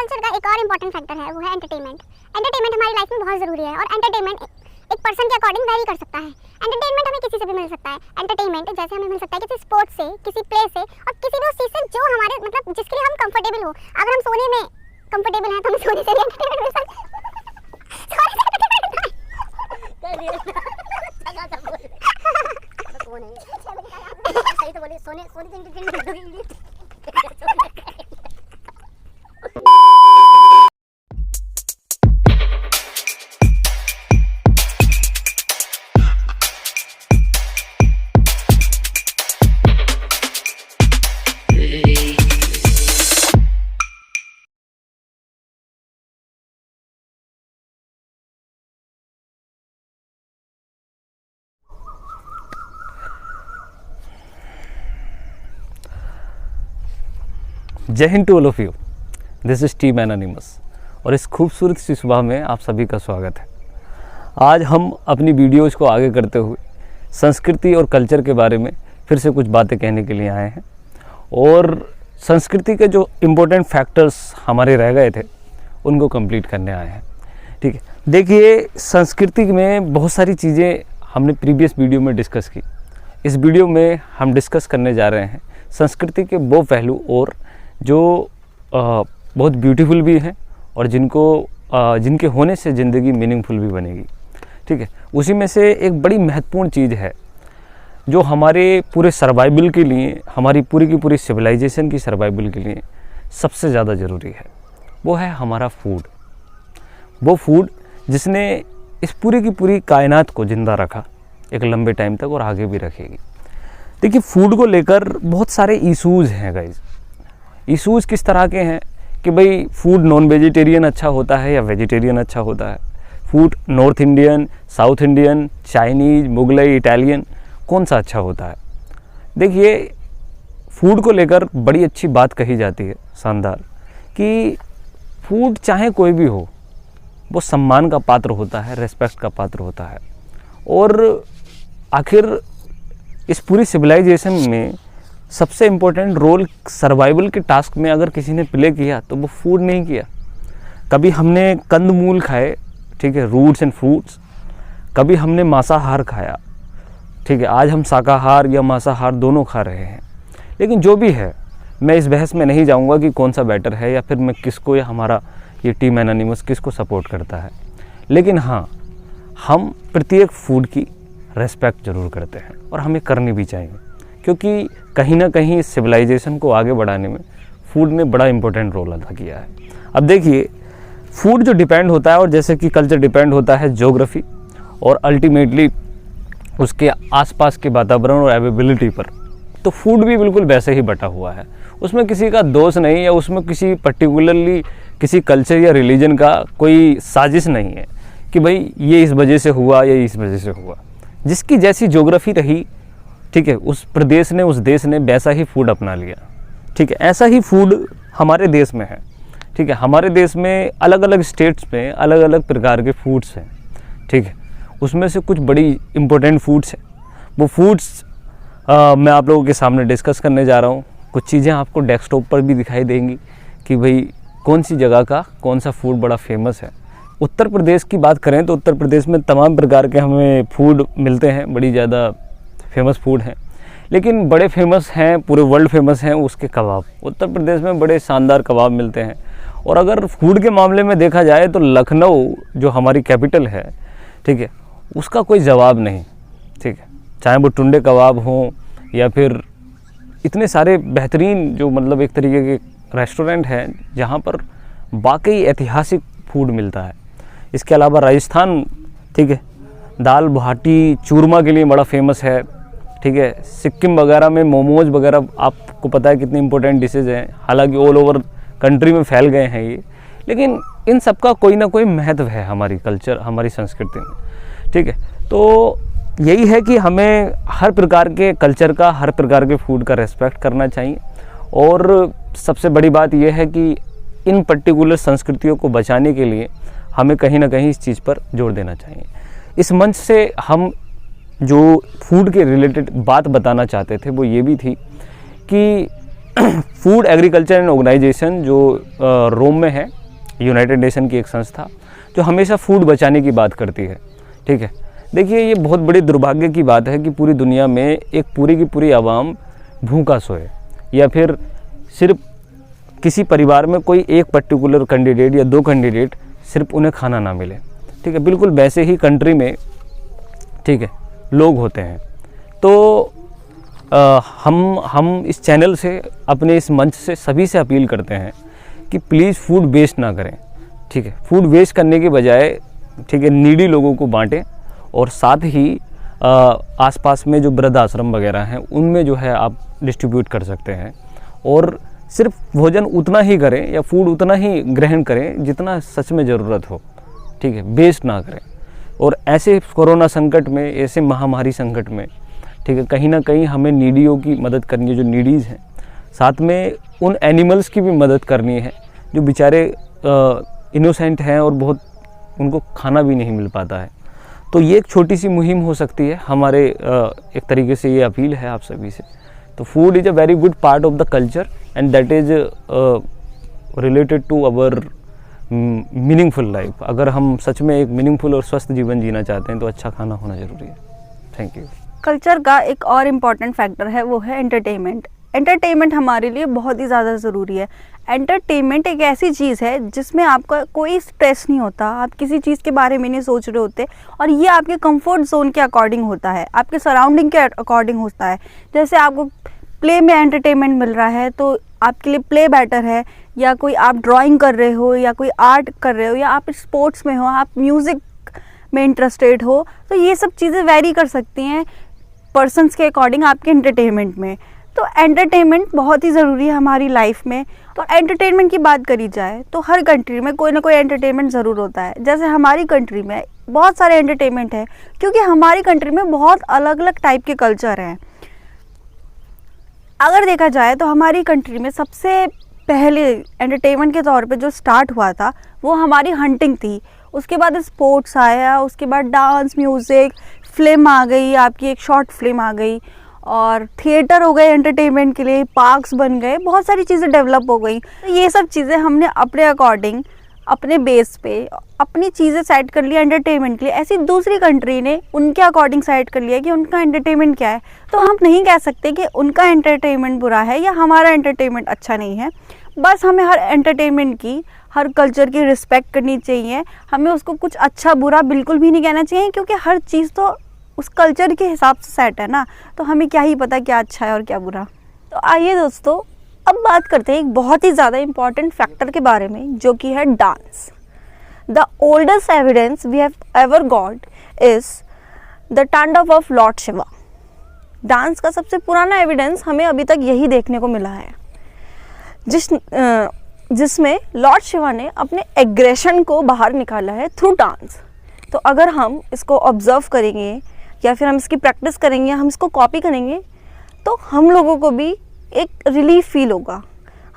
Culture का एक और इम्पोर्टेंट फैक्टर है, वो है एंटरटेनमेंट। एंटरटेनमेंट हमारी लाइफ में बहुत ज़रूरी है और एंटरटेनमेंट एक पर्सन के अकॉर्डिंग वेरी कर सकता है। एंटरटेनमेंट हमें किसी से भी मिल सकता है। एंटरटेनमेंट जैसे हमें मिल सकता है किसी स्पोर्ट्स से, किसी प्ले से और किसी भी उस चीज़ से जो हमारे मतलब जिसके लिए हम कंफर्टेबल हो। अगर हम सोने में कंफर्टेबल हैं तो हमें सोने से भी एंटरटेनमेंट मिल सकता है। सही तो बोली, सोने से एंटरटेनमेंट होगी। Jai Hind to all of you, this is team anonymous और इस खूबसूरत सी सुबह में आप सभी का स्वागत है। आज हम अपनी वीडियोज़ को आगे करते हुए संस्कृति और कल्चर के बारे में फिर से कुछ बातें कहने के लिए आए हैं और संस्कृति के जो इम्पोर्टेंट फैक्टर्स हमारे रह गए थे उनको कंप्लीट करने आए हैं। ठीक है, देखिए संस्कृति में बहुत सारी चीज़ें हमने प्रीवियस वीडियो में डिस्कस की। इस वीडियो में हम डिस्कस करने जा रहे हैं संस्कृति के वो पहलू और जो बहुत ब्यूटीफुल भी हैं और जिनके होने से ज़िंदगी मीनिंगफुल भी बनेगी। ठीक है, उसी में से एक बड़ी महत्वपूर्ण चीज़ है जो हमारे पूरे सर्वाइवल के लिए, हमारी पूरी की पूरी सिविलाइजेशन की सर्वाइवल के लिए सबसे ज़्यादा ज़रूरी है, वो है हमारा फूड। वो फूड जिसने इस पूरी की पूरी कायनात को ज़िंदा रखा एक लंबे टाइम तक और आगे भी रखेगी। देखिए फूड को लेकर बहुत सारे इशूज़ हैं गाइज। इशूज़ किस तरह के हैं कि भाई फूड नॉन वेजिटेरियन अच्छा होता है या वेजिटेरियन अच्छा होता है, food north Indian, south Indian, Chinese, Mughlai, Italian कौन सा अच्छा होता है। देखिए फूड को लेकर बड़ी अच्छी बात कही जाती है, शानदार, कि फूड चाहे कोई भी हो वो सम्मान का पात्र होता है, रेस्पेक्ट का पात्र होता है। और आखिर इस पूरी सिविलाइजेशन में सबसे इम्पोर्टेंट रोल सर्वाइवल के टास्क में अगर किसी ने प्ले किया तो वो फूड नहीं किया। कभी हमने कंदमूल खाए, ठीक है, रूट्स एंड फ्रूट्स, कभी हमने मांसाहार खाया। ठीक है, आज हम शाकाहार या मांसाहार दोनों खा रहे हैं। लेकिन जो भी है, मैं इस बहस में नहीं जाऊंगा कि कौन सा बेटर है या फिर मैं किसको या हमारा ये टीम एनोनिमस किसको सपोर्ट करता है। लेकिन हाँ, हम प्रत्येक फूड की रेस्पेक्ट ज़रूर करते हैं और हमें करनी भी चाहिए, क्योंकि कहीं ना कहीं इस सिविलाइजेशन को आगे बढ़ाने में फूड ने बड़ा इंपॉर्टेंट रोल अदा किया है। अब देखिए फूड जो डिपेंड होता है और जैसे कि कल्चर डिपेंड होता है ज्योग्राफी और अल्टीमेटली उसके आसपास के वातावरण और अवेलेबिलिटी पर, तो फूड भी बिल्कुल वैसे ही बटा हुआ है। उसमें किसी का दोष नहीं या उसमें किसी पर्टिकुलरली किसी कल्चर या रिलीजन का कोई साजिश नहीं है कि भाई ये इस वजह से हुआ या इस वजह से हुआ। जिसकी जैसी ज्योग्राफी रही, ठीक है, उस प्रदेश ने, उस देश ने वैसा ही फूड अपना लिया। ठीक है, ऐसा ही फूड हमारे देश में है। ठीक है, हमारे देश में अलग अलग स्टेट्स में अलग अलग प्रकार के फूड्स हैं। ठीक है, उसमें से कुछ बड़ी इम्पोर्टेंट फूड्स हैं। वो फूड्स मैं आप लोगों के सामने डिस्कस करने जा रहा हूँ। कुछ चीज़ें आपको डेस्कटॉप पर भी दिखाई देंगी कि भाई कौन सी जगह का कौन सा फूड बड़ा फेमस है। उत्तर प्रदेश की बात करें तो उत्तर प्रदेश में तमाम प्रकार के हमें फूड मिलते हैं, बड़ी ज़्यादा फेमस फूड हैं। लेकिन बड़े फेमस हैं, पूरे वर्ल्ड फेमस हैं उसके कबाब। उत्तर प्रदेश में बड़े शानदार कबाब मिलते हैं। और अगर फूड के मामले में देखा जाए तो लखनऊ जो हमारी कैपिटल है, ठीक है, उसका कोई जवाब नहीं। ठीक है, चाहे वो टुंडे कबाब हों या फिर इतने सारे बेहतरीन जो मतलब एक तरीके के रेस्टोरेंट हैं जहाँ पर वाकई ऐतिहासिक फूड मिलता है। इसके अलावा राजस्थान, ठीक है, दाल बाटी चूरमा के लिए बड़ा फेमस है। ठीक है, सिक्किम वगैरह में मोमोज वगैरह आपको पता है कितनी इंपॉर्टेंट डिशेज़ हैं, हालांकि ऑल ओवर कंट्री में फैल गए हैं ये, लेकिन इन सब का कोई ना कोई महत्व है हमारी कल्चर, हमारी संस्कृति में। ठीक है, तो यही है कि हमें हर प्रकार के कल्चर का, हर प्रकार के फूड का रेस्पेक्ट करना चाहिए। और सबसे बड़ी बात यह है कि इन पर्टिकुलर संस्कृतियों को बचाने के लिए हमें कहीं ना कहीं इस चीज़ पर जोर देना चाहिए। इस मंच से हम जो फूड के रिलेटेड बात बताना चाहते थे वो ये भी थी कि फूड एग्रीकल्चर एंड ऑर्गेनाइजेशन जो रोम में है, यूनाइटेड नेशन की एक संस्था जो हमेशा फूड बचाने की बात करती है। ठीक है, देखिए ये बहुत बड़ी दुर्भाग्य की बात है कि पूरी दुनिया में एक पूरी की पूरी आवाम भूखा सोए, या फिर सिर्फ किसी परिवार में कोई एक पर्टिकुलर कैंडिडेट या 2 कैंडिडेट सिर्फ उन्हें खाना ना मिले। ठीक है, बिल्कुल वैसे ही कंट्री में, ठीक है, लोग होते हैं। तो हम इस चैनल से, अपने इस मंच से सभी से अपील करते हैं कि प्लीज़ फूड वेस्ट ना करें। ठीक है, फूड वेस्ट करने के बजाय, ठीक है, नीडी लोगों को बांटें, और साथ ही आसपास में जो वृद्ध आश्रम वगैरह हैं उनमें जो है आप डिस्ट्रीब्यूट कर सकते हैं। और सिर्फ भोजन उतना ही करें या फूड उतना ही ग्रहण करें जितना सच में ज़रूरत हो। ठीक है, वेस्ट ना करें। और ऐसे कोरोना संकट में, ऐसे महामारी संकट में, ठीक है, कहीं ना कहीं हमें नीडियों की मदद करनी है, जो नीडीज़ हैं। साथ में उन एनिमल्स की भी मदद करनी है जो बेचारे इनोसेंट हैं और बहुत उनको खाना भी नहीं मिल पाता है। तो ये एक छोटी सी मुहिम हो सकती है हमारे, एक तरीके से ये अपील है आप सभी से। तो food is a very good part of the culture and that is related to our meaningful life. अगर हम सच में एक मीनिंगफुल और स्वस्थ जीवन जीना चाहते हैं तो अच्छा खाना होना ज़रूरी है। Thank you. कल्चर का एक और इम्पॉर्टेंट फैक्टर है, वो है एंटरटेनमेंट। एंटरटेनमेंट हमारे लिए बहुत ही ज़्यादा ज़रूरी है। एंटरटेनमेंट एक ऐसी चीज़ है जिसमें आपका कोई स्ट्रेस नहीं होता, आप किसी चीज़ के बारे में नहीं सोच रहे होते, और ये आपके कंफर्ट जोन के अकॉर्डिंग होता है, आपके सराउंडिंग के अकॉर्डिंग होता है। जैसे आपको प्ले में एंटरटेनमेंट मिल रहा है तो आपके लिए प्ले बेटर है, या कोई आप ड्राइंग कर रहे हो, या कोई आर्ट कर रहे हो, या आप स्पोर्ट्स में हो, आप म्यूज़िक में इंटरेस्टेड हो, तो ये सब चीज़ें वेरी कर सकती हैं पर्सन्स के अकॉर्डिंग आपके एंटरटेनमेंट में। तो एंटरटेनमेंट बहुत ही ज़रूरी है हमारी लाइफ में। तो एंटरटेनमेंट की बात करी जाए तो हर कंट्री में कोई ना कोई एंटरटेनमेंट ज़रूर होता है। जैसे हमारी कंट्री में बहुत सारे एंटरटेनमेंट है, क्योंकि हमारी कंट्री में बहुत अलग अलग टाइप के कल्चर हैं। अगर देखा जाए तो हमारी कंट्री में सबसे पहले एंटरटेनमेंट के तौर पे जो स्टार्ट हुआ था वो हमारी हंटिंग थी। उसके बाद स्पोर्ट्स आया, उसके बाद डांस, म्यूज़िक, फिल्म आ गई, आपकी एक शॉर्ट फिल्म आ गई, और थिएटर हो गए एंटरटेनमेंट के लिए, पार्क्स बन गए, बहुत सारी चीज़ें डेवलप हो गई। तो ये सब चीज़ें हमने अपने अकॉर्डिंग, अपने बेस पे अपनी चीज़ें सेट कर लिया एंटरटेनमेंट के लिए। ऐसी दूसरी कंट्री ने उनके अकॉर्डिंग सेट कर लिया कि उनका एंटरटेनमेंट क्या है। तो हम नहीं कह सकते कि उनका एंटरटेनमेंट बुरा है या हमारा एंटरटेनमेंट अच्छा नहीं है। बस हमें हर एंटरटेनमेंट की, हर कल्चर की रिस्पेक्ट करनी चाहिए। हमें उसको कुछ अच्छा बुरा बिल्कुल भी नहीं कहना चाहिए, क्योंकि हर चीज़ तो उस कल्चर के हिसाब से सेट है ना, तो हमें क्या ही पता क्या अच्छा है और क्या बुरा। तो आइए दोस्तों, अब बात करते हैं एक बहुत ही ज़्यादा इम्पॉर्टेंट फैक्टर के बारे में, जो कि है dance. The oldest evidence we have ever got is the Tandav of lord Shiva. Dance का सबसे पुराना एविडेंस हमें अभी तक यही देखने को मिला है, जिसमें लॉर्ड शिवा ने अपने एग्रेशन को बाहर निकाला है थ्रू डांस। तो अगर हम इसको ऑब्जर्व करेंगे या फिर हम इसकी प्रैक्टिस करेंगे, हम इसको कॉपी करेंगे, तो हम लोगों को भी एक रिलीफ फील होगा,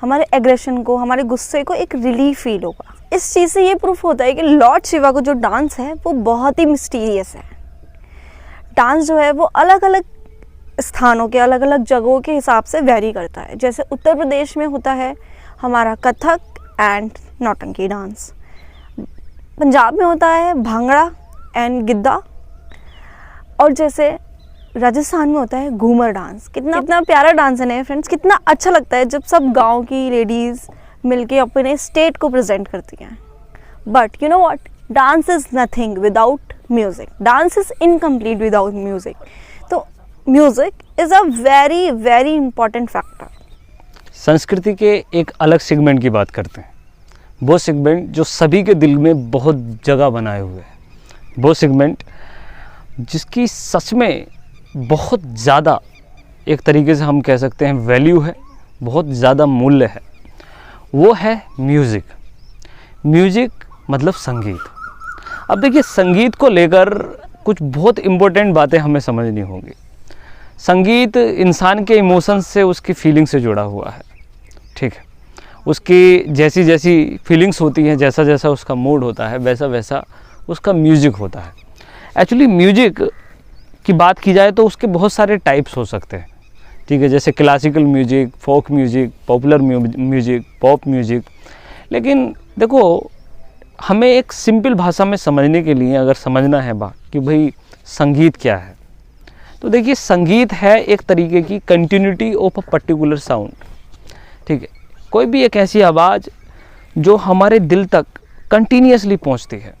हमारे एग्रेशन को, हमारे गुस्से को एक रिलीफ फील होगा। इस चीज़ से ये प्रूफ होता है कि लॉर्ड शिवा को जो डांस है वो बहुत ही मिस्टीरियस है। डांस जो है वो अलग अलग स्थानों के, अलग अलग जगहों के हिसाब से वेरी करता है। जैसे उत्तर प्रदेश में होता है हमारा कथक एंड नौटंकी डांस, पंजाब में होता है भांगड़ा एंड गिद्दा, और जैसे राजस्थान में होता है घूमर डांस। कितना प्यारा डांस है ना फ्रेंड्स, कितना अच्छा लगता है जब सब गांव की लेडीज़ मिलके अपने स्टेट को प्रेजेंट करती हैं। But you know what, dance is nothing without music, dance is incomplete without music. तो music is a very very important factor. संस्कृति के एक अलग सेगमेंट की बात करते हैं, वो सेगमेंट जो सभी के दिल में बहुत जगह बनाए हुए है, वो सेगमेंट जिसकी सच में बहुत ज़्यादा, एक तरीके से हम कह सकते हैं वैल्यू है, बहुत ज़्यादा मूल्य है, वो है म्यूज़िक। म्यूज़िक मतलब संगीत। अब देखिए, संगीत को लेकर कुछ बहुत इम्पोर्टेंट बातें हमें समझनी होंगी। संगीत इंसान के इमोशंस से, उसकी फीलिंग से जुड़ा हुआ है। ठीक है, उसकी जैसी जैसी फीलिंग्स होती हैं, जैसा जैसा उसका मूड होता है, वैसा वैसा उसका म्यूज़िक होता है। एक्चुअली म्यूज़िक की बात की जाए तो उसके बहुत सारे टाइप्स हो सकते हैं। ठीक है, जैसे classical music, folk music, popular music, pop music. लेकिन देखो, हमें एक सिंपल भाषा में समझने के लिए अगर समझना है बात कि भाई संगीत क्या है, तो देखिए संगीत है एक तरीके की continuity of a particular sound. ठीक है, कोई भी एक ऐसी आवाज़ जो हमारे दिल तक कंटिन्यूसली पहुंचती है,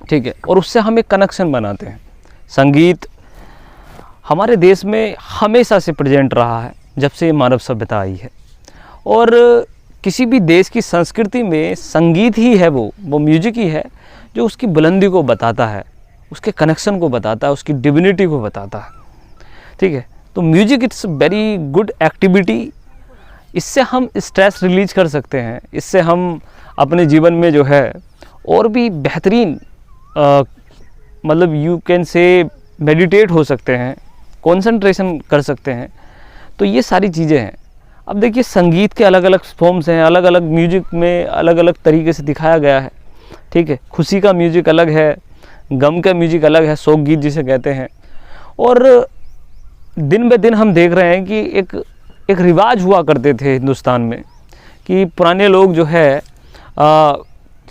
ठीक है, और उससे हम एक कनेक्शन बनाते हैं। संगीत हमारे देश में हमेशा से प्रेजेंट रहा है, जब से मानव सभ्यता आई है। और किसी भी देश की संस्कृति में संगीत ही है, वो म्यूजिक ही है जो उसकी बुलंदी को बताता है, उसके कनेक्शन को बताता है, उसकी डिविनिटी को बताता है। ठीक है, तो music it's very good activity. इससे हम स्ट्रेस रिलीज कर सकते हैं, इससे हम अपने जीवन में जो है और भी बेहतरीन मतलब यू कैन से मेडिटेट हो सकते हैं, कंसंट्रेशन कर सकते हैं। तो ये सारी चीज़ें हैं। अब देखिए संगीत के अलग अलग फॉर्म्स हैं, अलग अलग म्यूजिक में अलग अलग तरीके से दिखाया गया है। ठीक है, खुशी का म्यूजिक अलग है, गम का म्यूजिक अलग है, शोक गीत जिसे कहते हैं। और दिन ब दिन हम देख रहे हैं कि एक रिवाज हुआ करते थे हिंदुस्तान में कि पुराने लोग जो है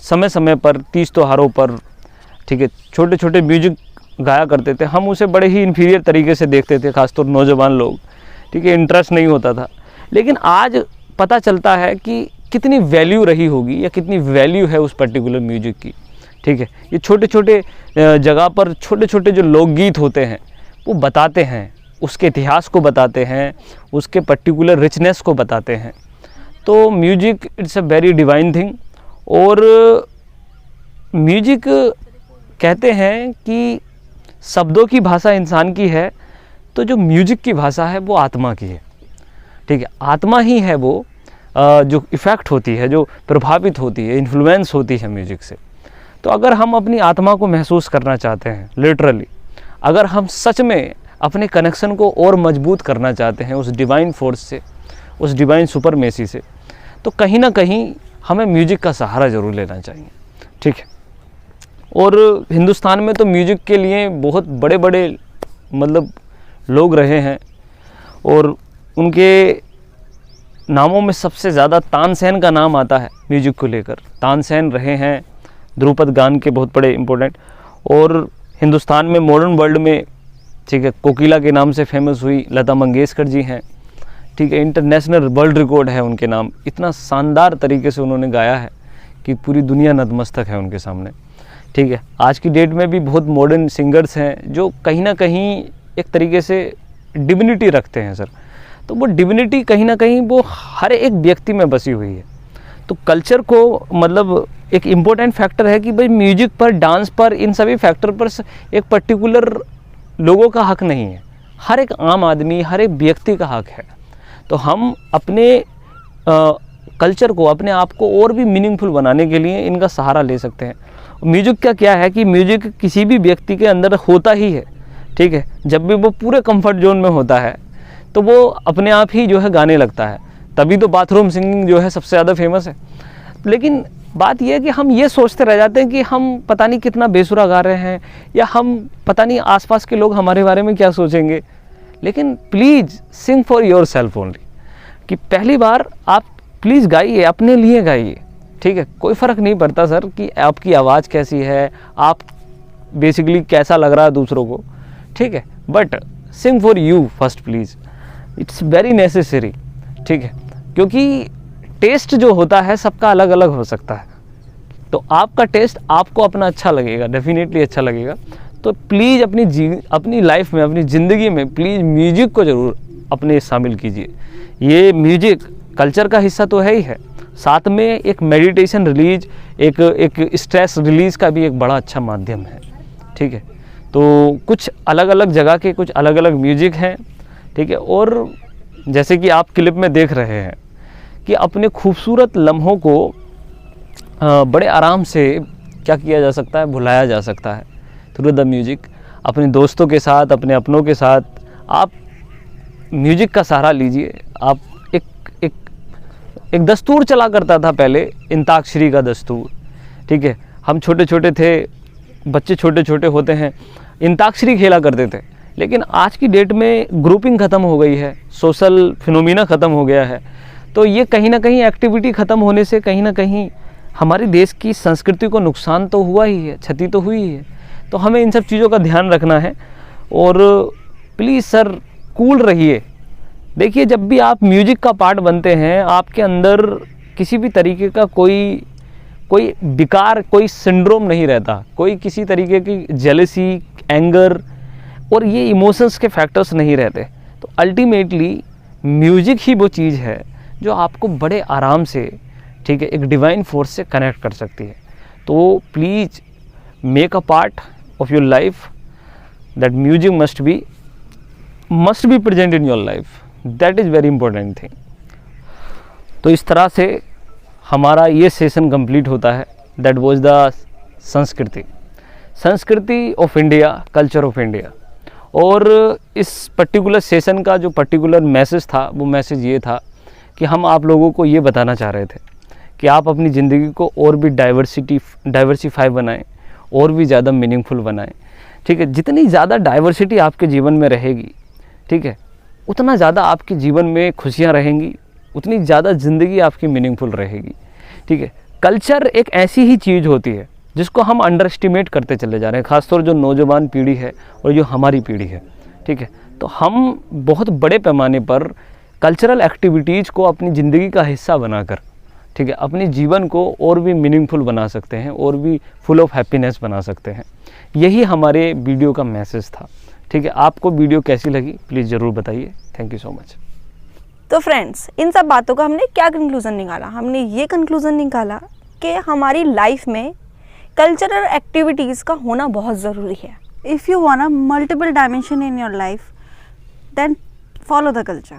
समय समय पर तीज त्योहारों पर, ठीक है, छोटे छोटे म्यूजिक गाया करते थे। हम उसे बड़े ही इन्फीरियर तरीके से देखते थे, खासतौर नौजवान लोग। ठीक है, इंटरेस्ट नहीं होता था। लेकिन आज पता चलता है कि कितनी वैल्यू रही होगी या कितनी वैल्यू है उस पर्टिकुलर म्यूजिक की। ठीक है, ये छोटे छोटे जगह पर छोटे छोटे जो लोकगीत होते हैं वो बताते हैं, उसके इतिहास को बताते हैं, उसके पर्टिकुलर रिचनेस को बताते हैं। तो music it's a very divine thing. और म्यूजिक कहते हैं कि शब्दों की भाषा इंसान की है, तो जो म्यूजिक की भाषा है वो आत्मा की है। ठीक है, आत्मा ही है वो जो इफ़ेक्ट होती है, जो प्रभावित होती है, इन्फ्लुएंस होती है म्यूजिक से। तो अगर हम अपनी आत्मा को महसूस करना चाहते हैं, लिटरली अगर हम सच में अपने कनेक्शन को और मजबूत करना चाहते हैं उस डिवाइन फोर्स से, उस डिवाइन सुपरमेसी से, तो कहीं ना कहीं हमें म्यूजिक का सहारा ज़रूर लेना चाहिए। ठीक है, और हिंदुस्तान में तो म्यूजिक के लिए बहुत बड़े बड़े मतलब लोग रहे हैं, और उनके नामों में सबसे ज़्यादा तानसेन का नाम आता है म्यूजिक को लेकर। तानसेन रहे हैं ध्रुपद गान के बहुत बड़े इम्पोर्टेंट। और हिंदुस्तान में मॉडर्न वर्ल्ड में, ठीक है, कोकिला के नाम से फेमस हुई लता मंगेशकर जी हैं। ठीक है, इंटरनेशनल वर्ल्ड रिकॉर्ड है उनके नाम। इतना शानदार तरीके से उन्होंने गाया है कि पूरी दुनिया नतमस्तक है उनके सामने। ठीक है, आज की डेट में भी बहुत मॉडर्न सिंगर्स हैं जो कहीं ना कहीं एक तरीके से डिविनिटी रखते हैं सर। तो वो डिविनिटी कहीं ना कहीं वो हर एक व्यक्ति में बसी हुई है। तो कल्चर को मतलब एक इम्पोर्टेंट फैक्टर है कि भाई म्यूजिक पर, डांस पर, इन सभी फैक्टर पर एक पर्टिकुलर लोगों का हक नहीं है, हर एक आम आदमी, हर एक व्यक्ति का हक है। तो हम अपने कल्चर को, अपने आप को और भी मीनिंगफुल बनाने के लिए इनका सहारा ले सकते हैं। म्यूजिक का क्या है कि म्यूजिक किसी भी व्यक्ति के अंदर होता ही है। ठीक है, जब भी वो पूरे कंफर्ट जोन में होता है तो वो अपने आप ही जो है गाने लगता है। तभी तो बाथरूम सिंगिंग जो है सबसे ज़्यादा फेमस है। लेकिन बात यह है कि हम ये सोचते रह जाते हैं कि हम पता नहीं कितना बेसुरा गा रहे हैं, या हम पता नहीं आसपास के लोग हमारे बारे में क्या सोचेंगे। लेकिन please sing for your self only, कि पहली बार आप प्लीज़ गाइए, अपने लिए गाइए। ठीक है, कोई फ़र्क नहीं पड़ता सर कि आपकी आवाज़ कैसी है, आप बेसिकली कैसा लग रहा है दूसरों को। ठीक है, but sing for you first please, it's very necessary. ठीक है, क्योंकि टेस्ट जो होता है सबका अलग अलग हो सकता है। तो आपका टेस्ट आपको अपना अच्छा लगेगा, डेफिनेटली अच्छा लगेगा। तो प्लीज़ अपनी लाइफ में, अपनी ज़िंदगी में प्लीज़ म्यूजिक को ज़रूर अपने शामिल कीजिए। ये म्यूजिक कल्चर का हिस्सा तो है ही है, साथ में एक मेडिटेशन रिलीज, एक स्ट्रेस रिलीज़ का भी एक बड़ा अच्छा माध्यम है। ठीक है, तो कुछ अलग अलग जगह के कुछ अलग अलग म्यूजिक हैं। ठीक है, और जैसे कि आप क्लिप में देख रहे हैं कि अपने खूबसूरत लम्हों को बड़े आराम से क्या किया जा सकता है, भुलाया जा सकता है थ्रू द म्यूजिक। अपने दोस्तों के साथ, अपने अपनों के साथ आप म्यूजिक का सहारा लीजिए। आप एक दस्तूर चला करता था पहले, अंताक्षरी का दस्तूर। ठीक है, हम छोटे छोटे थे, बच्चे छोटे छोटे होते हैं, अंताक्षरी खेला करते थे। लेकिन आज की डेट में ग्रुपिंग ख़त्म हो गई है, सोशल फिनोमिना ख़त्म हो गया है। तो ये कहीं ना कहीं एक्टिविटी ख़त्म होने से कहीं ना कहीं हमारे देश की संस्कृति को नुकसान तो हुआ ही है, क्षति तो हुई ही है। तो हमें इन सब चीज़ों का ध्यान रखना है। और प्लीज़ सर कूल रहिए। देखिए, जब भी आप म्यूजिक का पार्ट बनते हैं, आपके अंदर किसी भी तरीके का कोई विकार, कोई सिंड्रोम नहीं रहता, कोई किसी तरीके की जेलसी, एंगर और ये इमोशंस के फैक्टर्स नहीं रहते। तो अल्टीमेटली म्यूजिक ही वो चीज़ है जो आपको बड़े आराम से, ठीक है, एक डिवाइन फोर्स से कनेक्ट कर सकती है। तो please make a part of your life that music must be present in your life. That is very important thing. तो इस तरह से हमारा ये सेशन कंप्लीट होता है। दैट वाज द संस्कृति of India, culture of India. और इस पर्टिकुलर सेशन का जो पर्टिकुलर मैसेज था, वो मैसेज ये था कि हम आप लोगों को ये बताना चाह रहे थे कि आप अपनी ज़िंदगी को और भी डाइवर्सिफाई बनाएं, और भी ज़्यादा मीनिंगफुल बनाएं। ठीक है, जितनी ज़्यादा डाइवर्सिटी आपके जीवन में रहेगी, ठीक है, उतना ज़्यादा आपके जीवन में खुशियाँ रहेंगी, उतनी ज़्यादा ज़िंदगी आपकी मीनिंगफुल रहेगी। ठीक है, कल्चर एक ऐसी ही चीज़ होती है जिसको हम अंडर एस्टिमेट करते चले जा रहे हैं, ख़ासतौर जो नौजवान पीढ़ी है और जो हमारी पीढ़ी है। ठीक है, तो हम बहुत बड़े पैमाने पर कल्चरल एक्टिविटीज़ को अपनी ज़िंदगी का हिस्सा बनाकर, ठीक है, अपने जीवन को और भी मीनिंगफुल बना सकते हैं, और भी फुल ऑफ हैप्पीनेस बना सकते हैं। यही हमारे वीडियो का मैसेज था। ठीक है, आपको वीडियो कैसी लगी प्लीज़ ज़रूर बताइए। Thank you so much. तो फ्रेंड्स, इन सब बातों का हमने क्या कंक्लूज़न निकाला? हमने ये कंक्लूज़न निकाला कि हमारी लाइफ में कल्चरल एक्टिविटीज़ का होना बहुत ज़रूरी है। If you want a multiple dimension in your life, then follow the culture.